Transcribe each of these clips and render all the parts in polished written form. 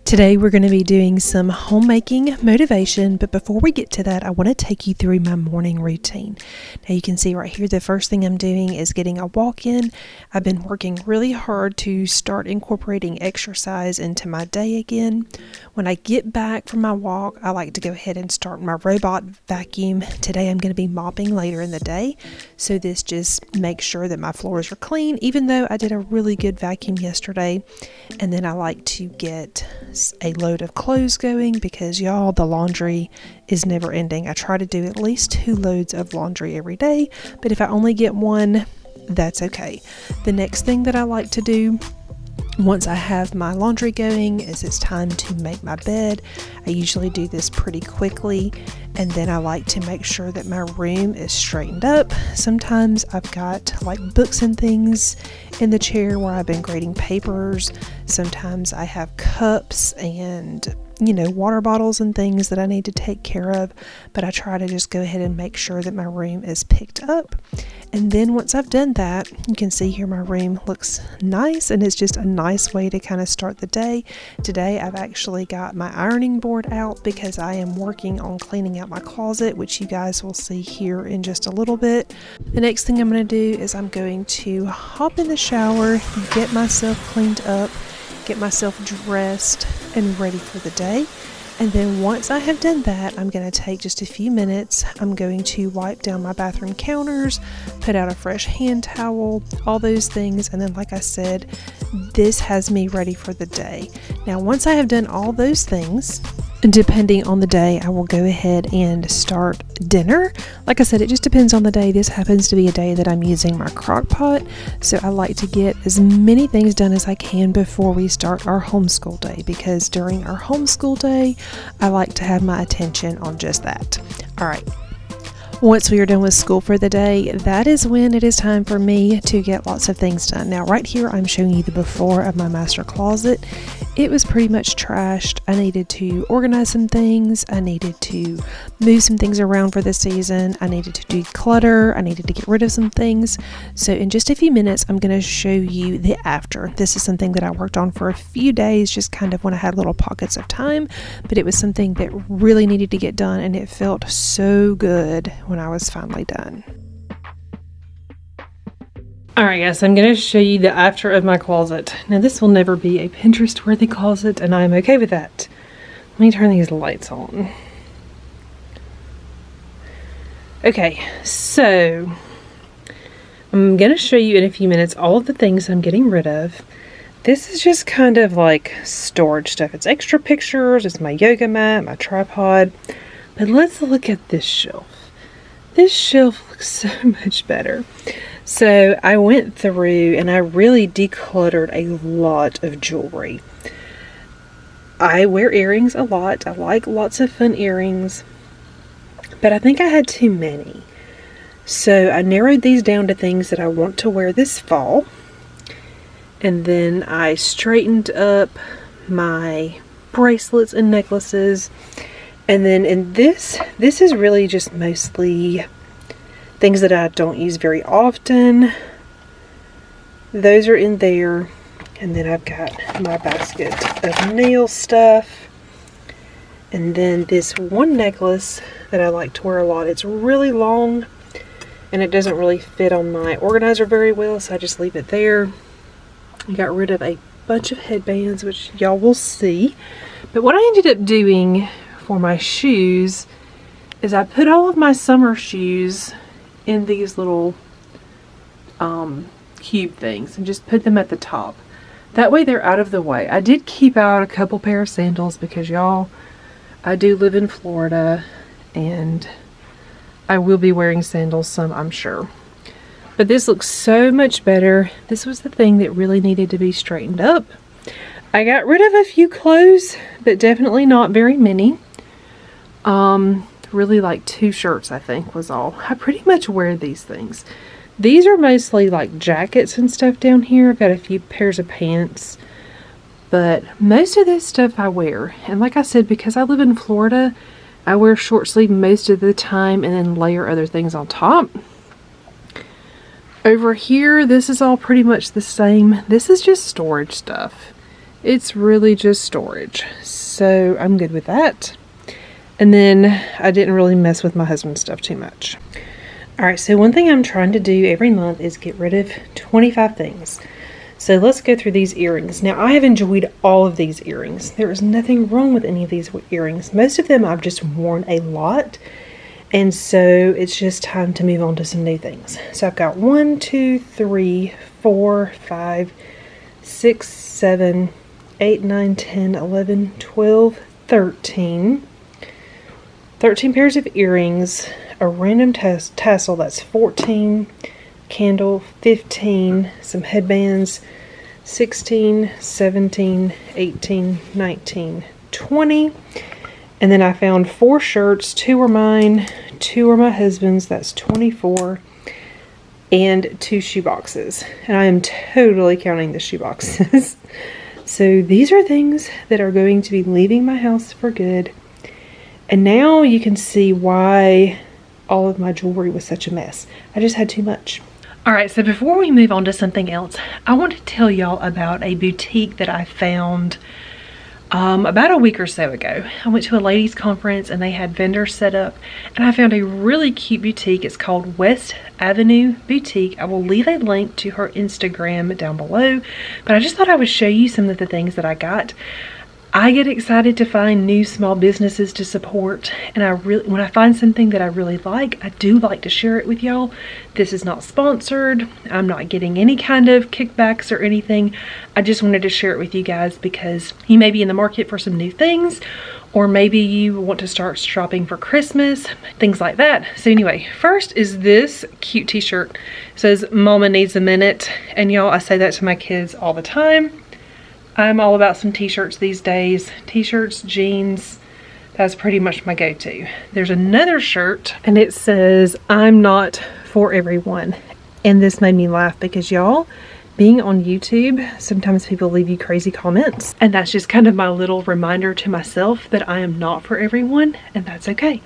Today we're going to be doing some homemaking motivation, but before we get to that, I want to take you through my morning routine. Now you can see right here, the first thing I'm doing is getting a walk in. I've been working really hard to start incorporating exercise into my day again. When I get back from my walk, I like to go ahead and start my robot vacuum. Today I'm going to be mopping later in the day, so this just makes sure that my floors are clean, even though I did a really good vacuum yesterday. And then I like to get a load of clothes going because y'all, the laundry is never ending. I try to do at least 2 loads of laundry every day, but if I only get one, that's okay. The next thing that I like to do once I have my laundry going is it's time to make my bed. I usually do this pretty quickly, and then I like to make sure that my room is straightened up. Sometimes I've got like books and things in the chair where I've been grading papers. Sometimes I have cups and water bottles and things that I need to take care of, but I try to just go ahead and make sure that my room is picked up. And then once I've done that, you can see here my room looks nice, and it's just a nice way to kind of start the day. Today I've actually got my ironing board out because I am working on cleaning out my closet, which you guys will see here in just a little bit. The next thing I'm going to do is I'm going to hop in the shower, get myself cleaned up, get myself dressed and ready for the day. And then once I have done that, I'm going to take just a few minutes. I'm going to wipe down my bathroom counters, put out a fresh hand towel, all those things. And then, like I said, this has me ready for the day. Now, once I have done all those things, depending on the day, I will go ahead and start dinner. Like I said, it just depends on the day. This happens to be a day that I'm using my crock pot, so I like to get as many things done as I can before we start our homeschool day, because during our homeschool day, I like to have my attention on just that. All right. Once we are done with school for the day, that is when it is time for me to get lots of things done. Now, right here, I'm showing you the before of my master closet. It was pretty much trashed. I needed to organize some things. I needed to move some things around for the season. I needed to declutter. I needed to get rid of some things. So in just a few minutes, I'm going to show you the after. This is something that I worked on for a few days, just kind of when I had little pockets of time, but it was something that really needed to get done, and it felt so good when I was finally done. Alright guys, I'm going to show you the after of my closet. Now this will never be a Pinterest worthy closet, and I'm okay with that. Let me turn these lights on. Okay, so I'm going to show you in a few minutes all of the things I'm getting rid of. This is just kind of like storage stuff. It's extra pictures, it's my yoga mat, my tripod. But let's look at this shelf. This shelf looks so much better. So I went through and I really decluttered a lot of jewelry. I wear earrings a lot. I like lots of fun earrings, but I think I had too many. So I narrowed these down to things that I want to wear this fall. And then I straightened up my bracelets and necklaces. And then in this is really just mostly things that I don't use very often. Those are in there. And then I've got my basket of nail stuff. And then this one necklace that I like to wear a lot. It's really long and it doesn't really fit on my organizer very well, so I just leave it there. I got rid of a bunch of headbands, which y'all will see. But what I ended up doing for my shoes is I put all of my summer shoes in these little cube things and just put them at the top. That way they're out of the way. I did keep out a couple pair of sandals because y'all, I do live in Florida and I will be wearing sandals some, I'm sure. But this looks so much better. This was the thing that really needed to be straightened up. I got rid of a few clothes, but definitely not very many. Really like 2 shirts, I think, was all. I pretty much wear these things. These are mostly like jackets and stuff down here. I've got a few pairs of pants, but most of this stuff I wear. And like I said, because I live in Florida, I wear short sleeve most of the time and then layer other things on top. Over here, this is all pretty much the same. This is just storage stuff. It's really just storage. So I'm good with that. And then I didn't really mess with my husband's stuff too much. All right, so one thing I'm trying to do every month is get rid of 25 things. So let's go through these earrings. Now, I have enjoyed all of these earrings. There is nothing wrong with any of these earrings. Most of them I've just worn a lot. And so it's just time to move on to some new things. So I've got 1, 2, 3, 4, 5, 6, 7, 8, 9, 10, 11, 12, 13. 13 pairs of earrings, a random tassel, that's 14, candle, 15, some headbands, 16, 17, 18, 19, 20. And then I found 4 shirts. 2 are mine, 2 are my husband's, that's 24, and 2 shoe boxes. And I am totally counting the shoe boxes. So these are things that are going to be leaving my house for good. And now you can see why all of my jewelry was such a mess. I just had too much. All right, so before we move on to something else, I want to tell y'all about a boutique that I found about a week or so ago. I went to a ladies conference and they had vendors set up, and I found a really cute boutique. It's called West Avenue Boutique. I will leave a link to her Instagram down below, but I just thought I would show you some of the things that I got. I get excited to find new small businesses to support, and when I find something that I really like, I do like to share it with y'all. This is not sponsored. I'm not getting any kind of kickbacks or anything. I just wanted to share it with you guys because you may be in the market for some new things, or maybe you want to start shopping for Christmas, things like that. So anyway, first is this cute t-shirt. It says Mama Needs a Minute, and y'all, I say that to my kids all the time. I'm all about some t-shirts these days. T-shirts, jeans, that's pretty much my go-to. There's another shirt and it says, I'm not for everyone. And this made me laugh because y'all, being on YouTube, sometimes people leave you crazy comments. And that's just kind of my little reminder to myself that I am not for everyone, and that's okay.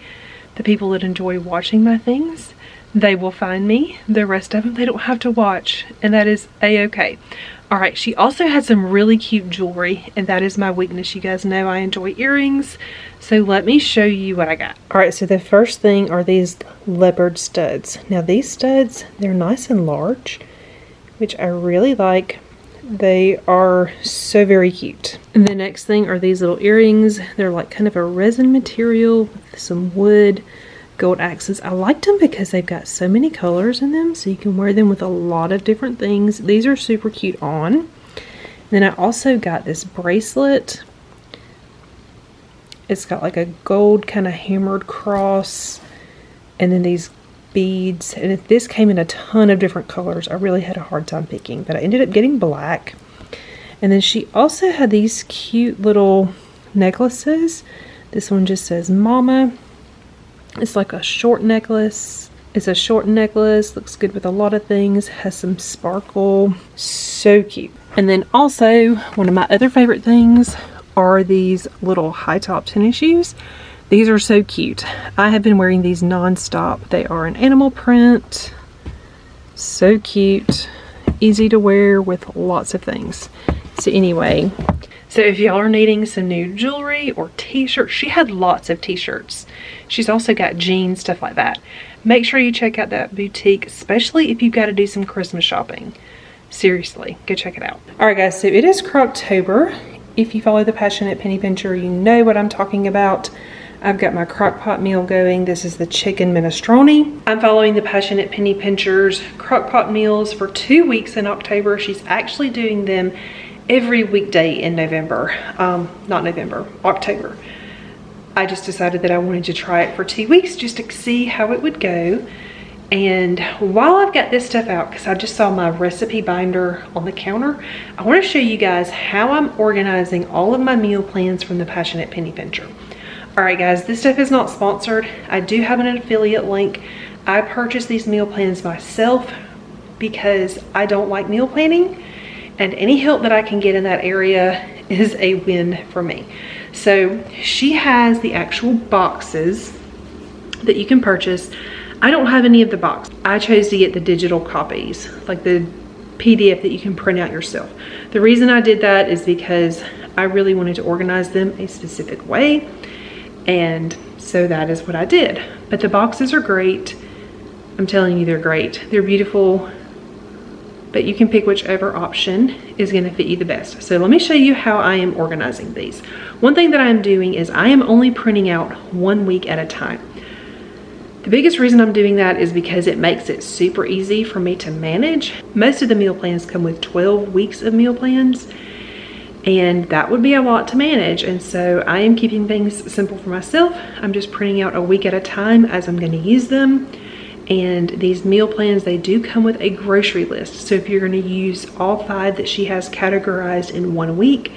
The people that enjoy watching my things, they will find me. The rest of them, they don't have to watch, and that is a-okay. All right, she also had some really cute jewelry, and that is my weakness. You guys know I enjoy earrings, so let me show you what I got. All right, so the first thing are these leopard studs. Now these studs, they're nice and large, which I really like. They are so very cute. And the next thing are these little earrings. They're like kind of a resin material with some wood, gold accents. I liked them because they've got so many colors in them, so you can wear them with a lot of different things. These are super cute on. Then I also got this bracelet. It's got like a gold kind of hammered cross, and then these beads, and this came in a ton of different colors. I really had a hard time picking, but I ended up getting black. And then she also had these cute little necklaces. This one just says Mama. It's like a short necklace. It's a short necklace, looks good with a lot of things, has some sparkle, so cute. And then also, one of my other favorite things are these little high top tennis shoes. These are so cute. I have been wearing these non-stop. They are an animal print, so cute, easy to wear with lots of things. So anyway, so if y'all are needing some new jewelry or t-shirts, she had lots of t-shirts. She's also got jeans, stuff like that. Make sure you check out that boutique, especially if you've got to do some Christmas shopping. Seriously, go check it out. All right, guys, so it is Croctober. If you follow the Passionate Penny Pincher, you know what I'm talking about. I've got my crock pot meal going. This is the chicken minestrone. I'm following the Passionate Penny Pincher's crock pot meals for 2 weeks in October. She's actually doing them every weekday in November. Not November, October. I just decided that I wanted to try it for 2 weeks just to see how it would go. And while I've got this stuff out, because I just saw my recipe binder on the counter, I want to show you guys how I'm organizing all of my meal plans from the Passionate Penny Pincher. All right, guys, this stuff is not sponsored. I do have an affiliate link. I purchased these meal plans myself because I don't like meal planning, and any help that I can get in that area is a win for me. So she has the actual boxes that you can purchase. I don't have any of the box. I chose to get the digital copies, like the PDF that you can print out yourself. The reason I did that is because I really wanted to organize them a specific way, and so that is what I did. But the boxes are great. I'm telling you, they're great. They're beautiful, but you can pick whichever option is going to fit you the best. So let me show you how I am organizing these. One thing that I'm doing is I am only printing out 1 week at a time. The biggest reason I'm doing that is because it makes it super easy for me to manage. Most of the meal plans come with 12 weeks of meal plans, and that would be a lot to manage. And so I am keeping things simple for myself. I'm just printing out a week at a time as I'm going to use them. And these meal plans, they do come with a grocery list. So if you're going to use all 5 that she has categorized in 1 week,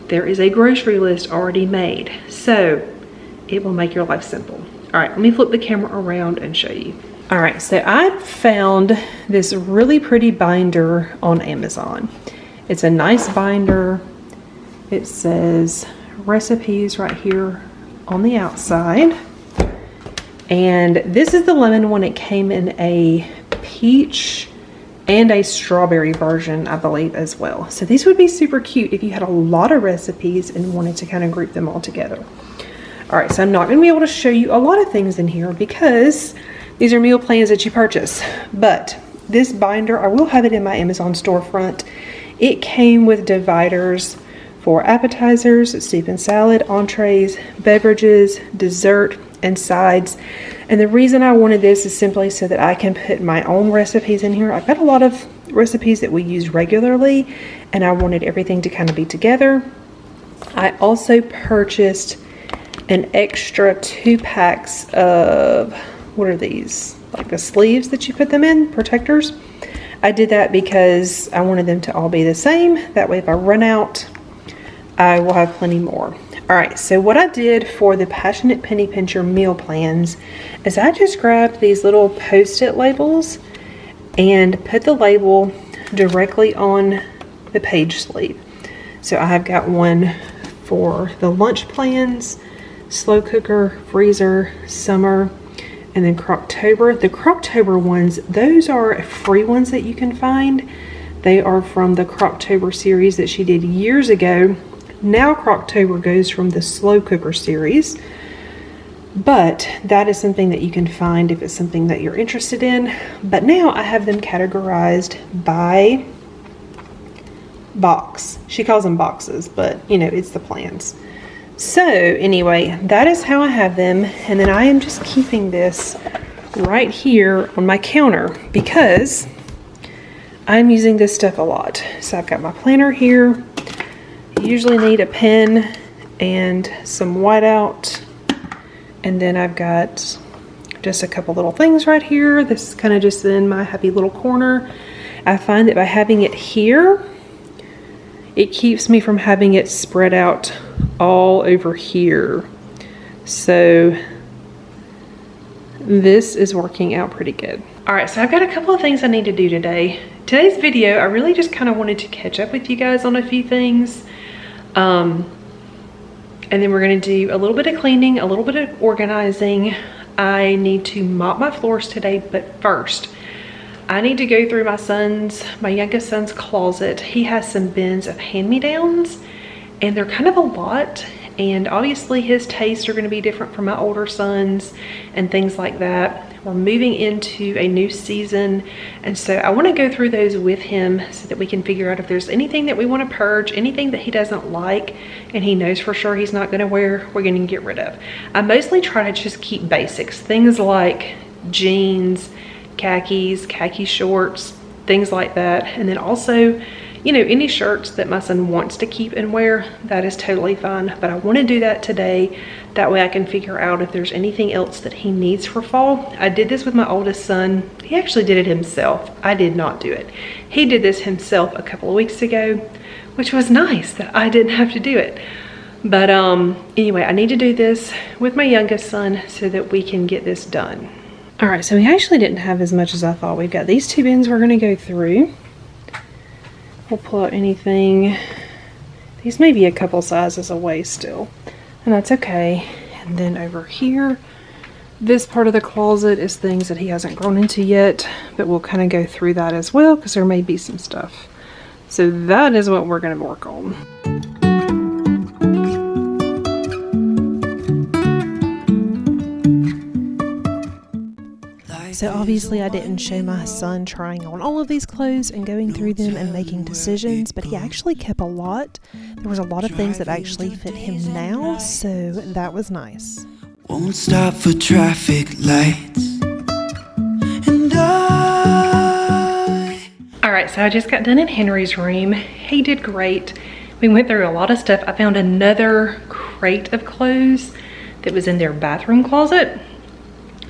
there is a grocery list already made. So it will make your life simple. All right, let me flip the camera around and show you. All right, so I found this really pretty binder on Amazon. It's a nice binder. It says recipes right here on the outside. And this is the lemon one. It came in a peach and a strawberry version, I believe, as well. So these would be super cute if you had a lot of recipes and wanted to kind of group them all together. All right, so I'm not gonna be able to show you a lot of things in here because these are meal plans that you purchase. But this binder, I will have it in my Amazon storefront. It came with dividers for appetizers, soup and salad, entrees, beverages, dessert, and sides. And the reason I wanted this is simply so that I can put my own recipes in here. I've got a lot of recipes that we use regularly, and I wanted everything to kind of be together. I also purchased an extra 2 packs of, what are these? Like the sleeves that you put them in, protectors. I did that because I wanted them to all be the same. That way if I run out, I will have plenty more. All right, so what I did for the Passionate Penny Pincher meal plans is I just grabbed these little Post-it labels and put the label directly on the page sleeve. So I have got one for the lunch plans, slow cooker, freezer, summer, and then Croctober. The Croctober ones, those are free ones that you can find. They are from the Croctober series that she did years ago. Now Croctober goes from the slow cooker series, but that is something that you can find if it's something that you're interested in. But now I have them categorized by box. She calls them boxes, but you know, it's the plans. So anyway, that is how I have them. And then I am just keeping this right here on my counter because I'm using this stuff a lot. So I've got my planner here. Usually need a pen and some whiteout, and then I've got just a couple little things right here. This is kind of just in my happy little corner. I find that by having it here, it keeps me from having it spread out all over here. So this is working out pretty good. All right, so I've got a couple of things I need to do today. Today's video, I really just kind of wanted to catch up with you guys on a few things. And then we're going to do a little bit of cleaning, a little bit of organizing. I need to mop my floors today, but first I need to go through my youngest son's closet. He has some bins of hand-me-downs and they're kind of a lot, and obviously his tastes are going to be different from my older son's and things like that. We're moving into a new season, and so I want to go through those with him so that we can figure out if there's anything that we want to purge, anything that he doesn't like and he knows for sure he's not going to wear, we're going to get rid of. I mostly try to just keep basics, things like jeans, khakis, khaki shorts, things like that. And then also, you know, any shirts that my son wants to keep and wear, that is totally fine. But I want to do that today. That way I can figure out if there's anything else that he needs for fall. I did this with my oldest son. He actually did it himself. I did not do it. He did this himself a couple of weeks ago, which was nice that I didn't have to do it. But anyway, I need to do this with my youngest son so that we can get this done. All right, so we actually didn't have as much as I thought. We've got these 2 bins we're going to go through. We'll pull out anything. These may be a couple sizes away still, and that's okay. And then over here, This part of the closet is things that he hasn't grown into yet, but we'll kind of go through that as well because there may be some stuff. So that is what we're going to work on. So obviously I didn't show my son trying on all of these clothes and going through them and making decisions, but he actually kept a lot. There was a lot of things that actually fit him now, so that was nice. Won't stop for traffic lights. And Alright, so I just got done in Henry's room. He did great. We went through a lot of stuff. I found another crate of clothes that was in their bathroom closet.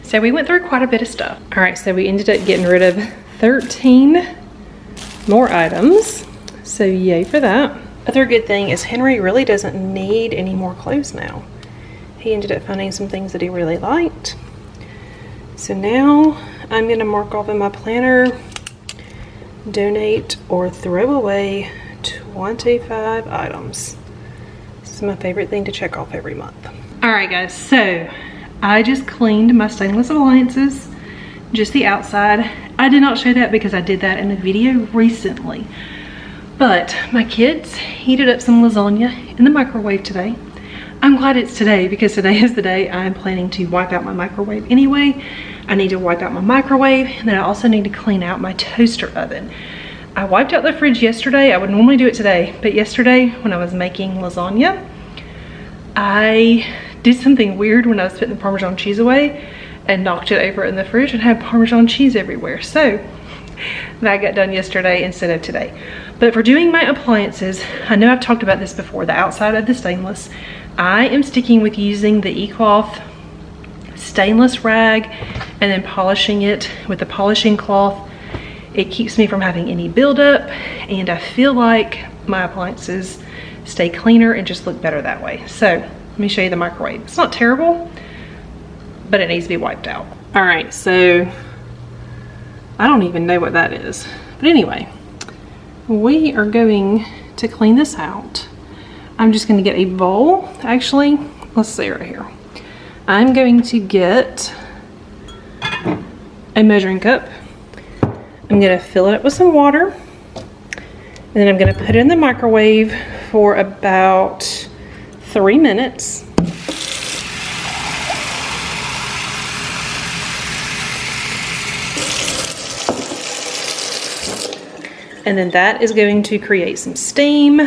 So we went through quite a bit of stuff. All right, so we ended up getting rid of 13 more items. So yay for that. Other good thing is Henry really doesn't need any more clothes now. He ended up finding some things that he really liked. So now I'm gonna mark off in my planner, donate or throw away 25 items. This is my favorite thing to check off every month. All right guys, so I just cleaned my stainless appliances, just the outside. I did not show that because I did that in a video recently. But my kids heated up some lasagna in the microwave today. I'm glad it's today because today is the day I'm planning to wipe out my microwave anyway. I need to wipe out my microwave, and then I also need to clean out my toaster oven. I wiped out the fridge yesterday. I would normally do it today, but yesterday when I was making lasagna, I did something weird when I was putting the Parmesan cheese away and knocked it over in the fridge and had Parmesan cheese everywhere. So that got done yesterday instead of today. But for doing my appliances, I know I've talked about this before, the outside of the stainless, I am sticking with using the eCloth stainless rag and then polishing it with the polishing cloth. It keeps me from having any buildup, and I feel like my appliances stay cleaner and just look better that way. So let me show you the microwave. It's not terrible, but it needs to be wiped out. All right, so I don't even know what that is. But anyway, we are going to clean this out. I'm just gonna get a bowl. Actually, let's see right here. I'm going to get a measuring cup. I'm gonna fill it up with some water. And then I'm gonna put it in the microwave for about 3 minutes. And then that is going to create some steam.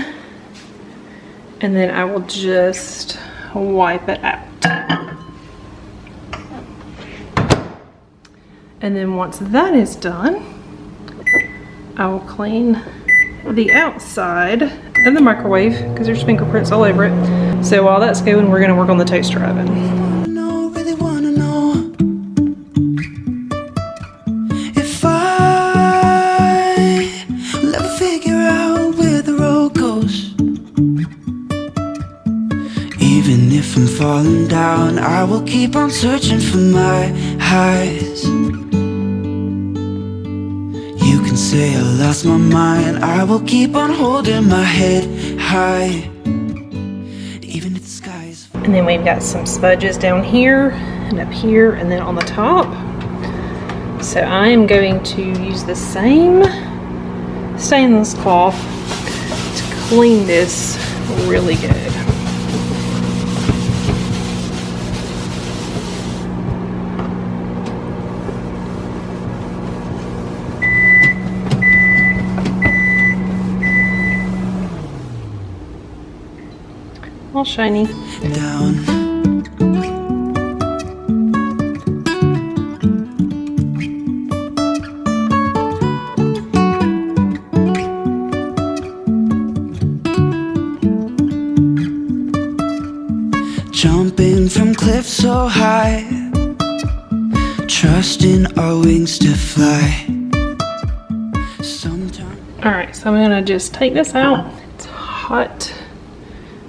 And then I will just wipe it out. And then once that is done, I will clean the outside of the microwave because there's fingerprints all over it. So while that's going, we're gonna work on the toaster oven. really wanna know if I will ever figure out where the road goes. Even if I'm falling down, I will keep on searching for my highs. You can say I lost my mind, I will keep on holding my head high, even if the sky is. And then we've got some smudges down here and up here and then on the top. So I am going to use the same stainless cloth to clean this really good. All shiny. Down. Jumping from cliffs so high, trusting our wings to fly. All right, so I'm gonna just take this out. It's hot.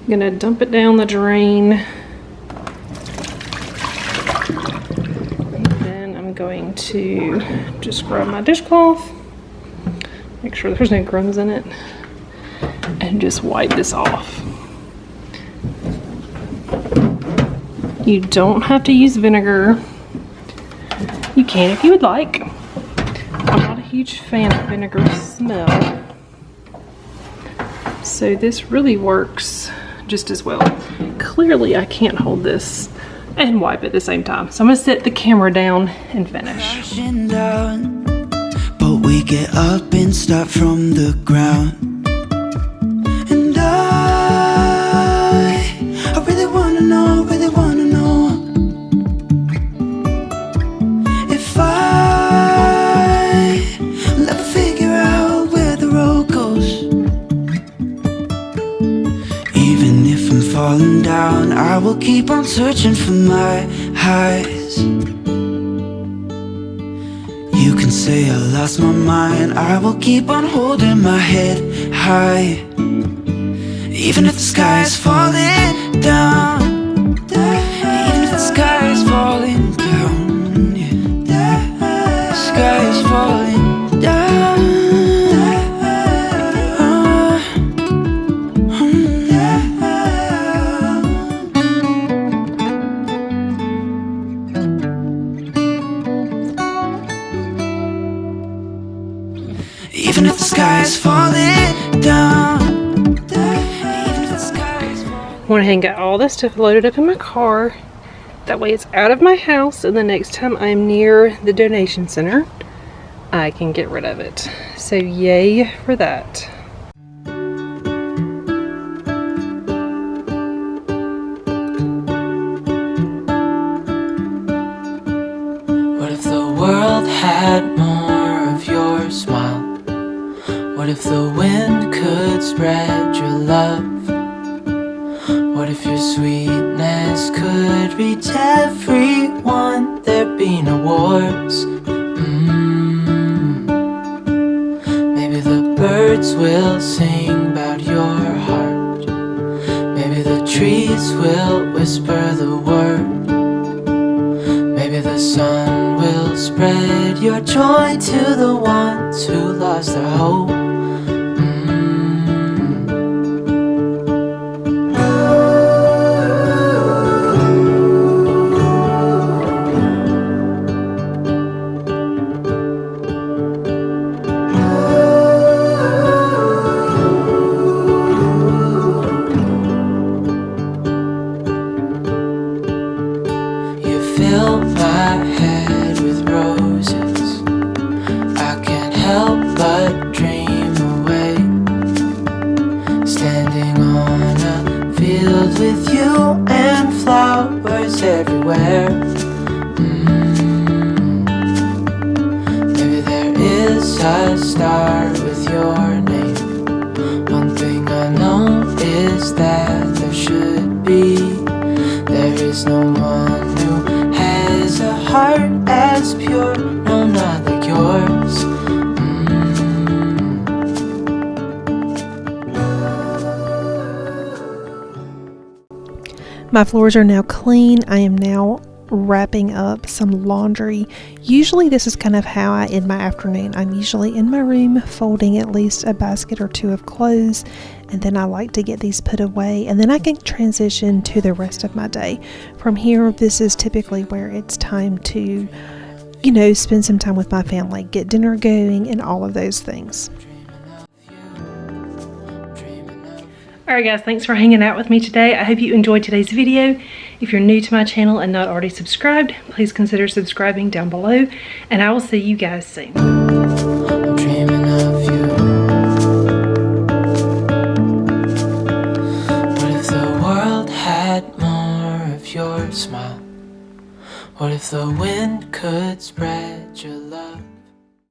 I'm gonna dump it down the drain. And then I'm going to just grab my dishcloth, make sure there's no crumbs in it, and just wipe this off. You don't have to use vinegar. can if you would like. I'm not a huge fan of vinegar smell, so this really works just as well. Clearly I can't hold this and wipe at the same time, so I'm gonna set the camera down and finish. But we get up and start from the ground. And I really wanna know, if I'll ever figure out where the road goes. Even if I'm falling down, I will keep on searching for my highs. You can say I lost my mind, I will keep on holding my head high. Even if the sky is falling down, even if the sky is falling down, yeah. The sky is falling down. Even if the sky is falling down. I went ahead and got all this stuff loaded up in my car. That way it's out of my house, and the next time I'm near the donation center, I can get rid of it. So yay for that. What if the world had more of your smile? What if the wind could spread your love? What if your sweetness could reach everyone? There'd be no wars. Maybe the birds will sing about your heart. Maybe the trees will whisper the word. Maybe the sun will spread your joy to the ones who lost their hope. Fill my head with roses. I can't help but dream away. Standing on a field with you and flowers everywhere. Maybe there is a star with your name. One thing I know is that there should be. There is no one who has a heart as pure, no, not like yours. My floors are now clean. I am now wrapping up some laundry. Usually this is kind of how I end my afternoon. I'm usually in my room folding at least a basket or two of clothes, and then I like to get these put away, and then I can transition to the rest of my day. From here, this is typically where it's time to, spend some time with my family, get dinner going, and all of those things. Alright guys, thanks for hanging out with me today. I hope you enjoyed today's video. If you're new to my channel and not already subscribed, please consider subscribing down below, and I will see you guys soon. I'm dreaming of you. What if the world had more of your smile? What if the wind could spread your love?